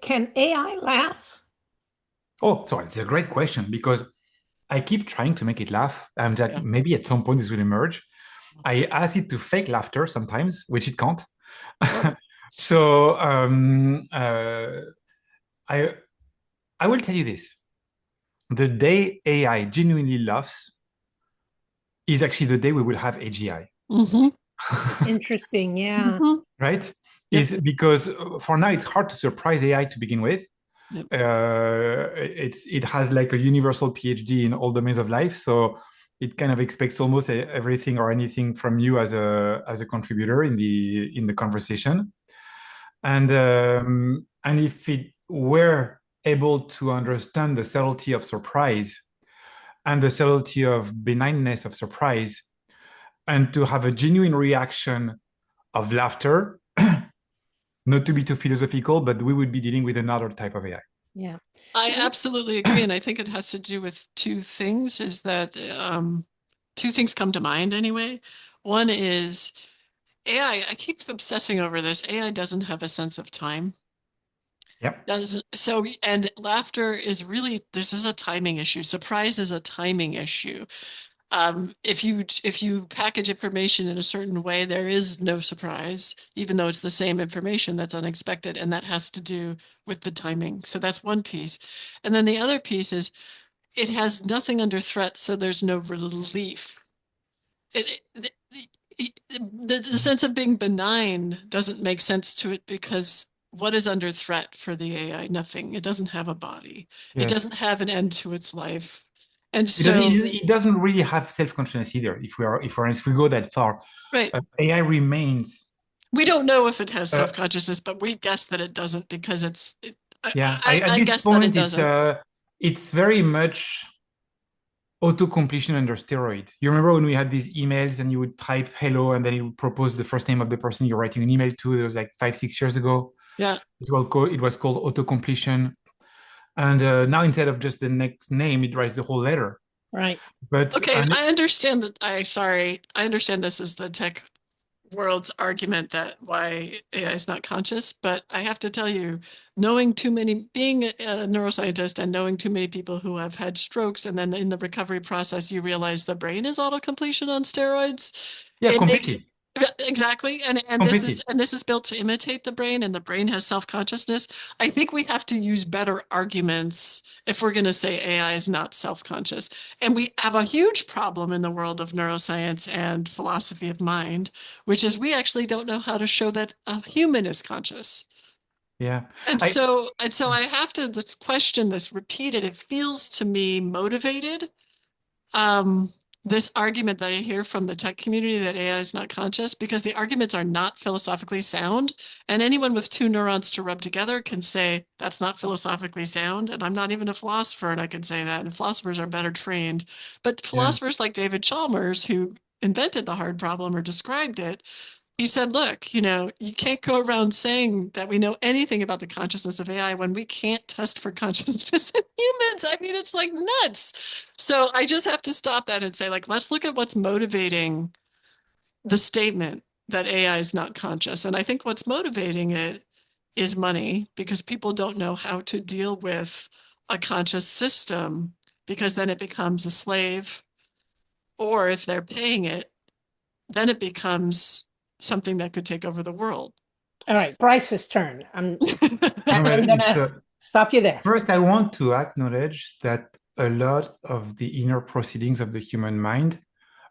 can AI laugh? Oh, so it's a great question because I keep trying to make it laugh, and that Yeah. maybe at some point this will emerge. I ask it to fake laughter sometimes, which it can't. Sure. So I I will tell you this: the day AI genuinely laughs is actually the day we will have AGI. Mm-hmm. Interesting. Yeah. Mm-hmm. Right? Yep. Is because for now it's hard to surprise AI to begin with. Yep. It has like a universal PhD in all domains of life, so it kind of expects almost everything or anything from you as a contributor in the conversation. And if it were able to understand the subtlety of surprise and the subtlety of benignness of surprise, and to have a genuine reaction of laughter, not to be too philosophical, but we would be dealing with another type of AI. Yeah. I absolutely agree. And I think it has to do with two things, is that two things come to mind anyway. One is AI, I keep obsessing over this. AI doesn't have a sense of time. Yep. Doesn't so and laughter is really this is a timing issue. Surprise is a timing issue. If you package information in a certain way, there is no surprise, even though it's the same information that's unexpected, and that has to do with the timing. So that's one piece. And then the other piece is it has nothing under threat, so there's no relief. The sense of being benign doesn't make sense to it because what is under threat for the AI? Nothing. It doesn't have a body. It Yes. doesn't have an end to its life. And It doesn't, so, it doesn't really have self-consciousness either. If we go that far, right. AI remains. We don't know if it has Uh, self-consciousness, but we guess that it doesn't because yeah, at I this guess that it point, doesn't. it's very much auto-completion under steroids. You remember when we had these emails and you would type hello and then it would propose the first name of the person you're writing an email to? It was like 5, 6 years ago. Yeah. It was called auto-completion. And now instead of just the next name, it writes the whole letter. Right. But Okay, and I understand that. I understand this is the tech world's argument that why AI is not conscious, but I have to tell you, being a neuroscientist and knowing too many people who have had strokes, and then in the recovery process, you realize the brain is auto-completion on steroids. yeah, It makes completely, exactly, and completely. this is built to imitate the brain, and the brain has self-consciousness. I think we have to use better arguments if we're going to say AI is not self-conscious. And we have a huge problem in the world of neuroscience and philosophy of mind, which is we actually don't know how to show that a human is conscious. Yeah, And I so I have to this question this repeated. It feels to me motivated. Um, this argument that I hear from the tech community that AI is not conscious because the arguments are not philosophically sound. And anyone with two neurons to rub together can say that's not philosophically sound. And I'm not even a philosopher, and I can say that. And philosophers are better trained. But yeah. philosophers like David Chalmers, who invented the hard problem or described it, he said, look, you can't go around saying that we know anything about the consciousness of AI when we can't test for consciousness in humans. I mean, it's like nuts. So I just have to stop that and say, like, let's look at what's motivating the statement that AI is not conscious. And I think what's motivating it is money because people don't know how to deal with a conscious system because then it becomes a slave. Or if they're paying it, then it becomes something that could take over the world. All right. Brice's turn. I'm No, but I'm it's gonna stop you there. first I want to acknowledge that a lot of the inner proceedings of the human mind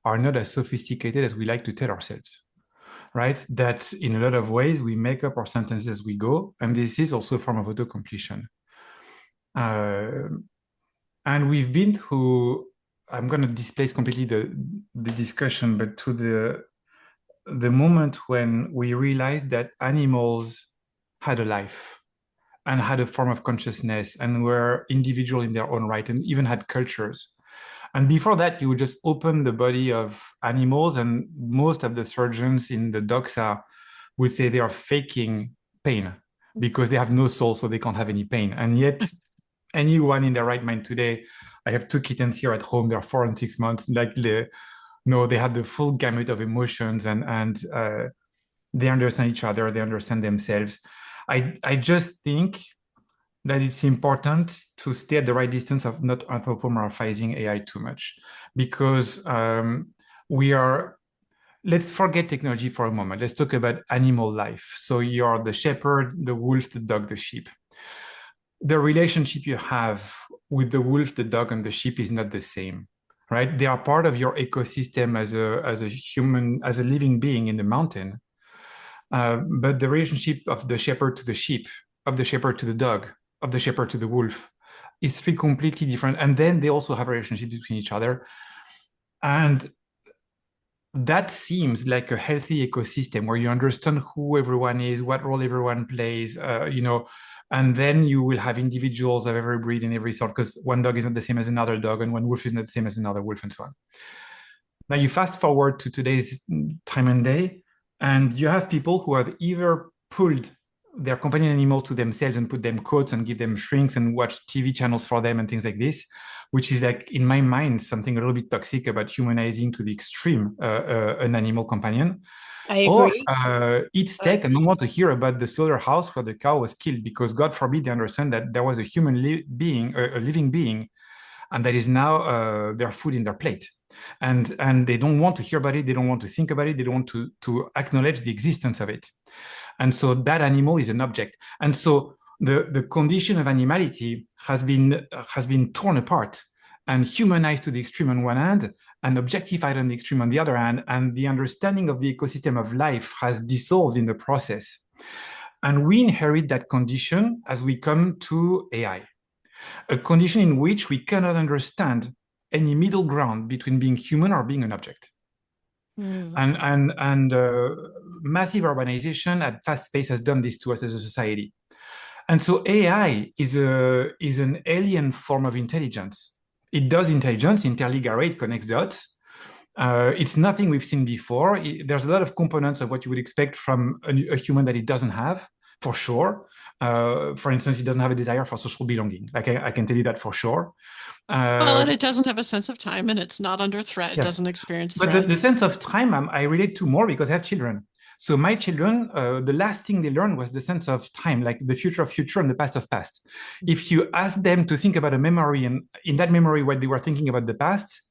are not as sophisticated as we like to tell ourselves, right? That in a lot of ways we make up our sentences as we go, and this is also a form of auto-completion. Uh, and we've been through, I'm going to displace completely the discussion, but to the moment when we realized that animals had a life and had a form of consciousness and were individual in their own right and even had cultures. And before that, you would just open the body of animals, and most of the surgeons in the doxa would say they are faking pain because they have no soul, so they can't have any pain. And yet, anyone in their right mind today, I have two kittens here at home, they're 4 and 6 months, like no, they have the full gamut of emotions, and they understand each other, they understand themselves. I just think that it's important to stay at the right distance of not anthropomorphizing AI too much, because we are. Let's forget technology for a moment. Let's talk about animal life. So you're the shepherd, the wolf, the dog, the sheep. The relationship you have with the wolf, the dog, and the sheep is not the same, right? They are part of your ecosystem as a human, as a living being in the mountain. But the relationship of the shepherd to the sheep, of the shepherd to the dog, of the shepherd to the wolf is three completely different. And then they also have a relationship between each other. And that seems like a healthy ecosystem where you understand who everyone is, what role everyone plays, and then you will have individuals of every breed and every sort, because one dog is not the same as another dog, and one wolf is not the same as another wolf, and so on. Now you fast forward to today's time and day, and you have people who have either pulled their companion animals to themselves and put them coats and give them shrinks and watch TV channels for them and things like this, which is like, in my mind, something a little bit toxic about humanizing to the extreme an animal companion. I agree. Or eat steak and don't want to hear about the slaughterhouse where the cow was killed, because God forbid they understand that there was a human being, a living being, and that is now their food in their plate. And they don't want to hear about it. They don't want to think about it. They don't want to acknowledge the existence of it. And so that animal is an object. And so the condition of animality has been torn apart and humanized to the extreme on one hand, and objectified on the extreme on the other hand. And the understanding of the ecosystem of life has dissolved in the process. And we inherit that condition as we come to AI, a condition in which we cannot understand any middle ground between being human or being an object. And massive urbanization at fast pace has done this to us as a society. And so AI is an alien form of intelligence. It does intelligence, interligate, connects dots. It's nothing we've seen before. There's a lot of components of what you would expect from a human that it doesn't have, for sure. For instance, it doesn't have a desire for social belonging. Like I can tell you that for sure. Well, and it doesn't have a sense of time, and it's not under threat. It doesn't experience threat. But the sense of time, I relate to more because I have children. So my children, the last thing they learned was the sense of time, like the future of future and the past of past. If you ask them to think about a memory, and in that memory what they were thinking about the past,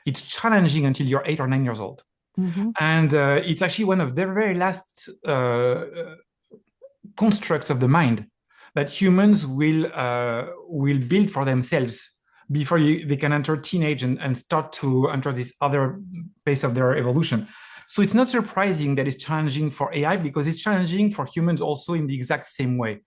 it's challenging until you're 8 or 9 years old. And it's actually one of the very last constructs of the mind that humans will build for themselves before they can enter teenage and start to enter this other phase of their evolution. So it's not surprising that it's challenging for AI, because it's challenging for humans also in the exact same way.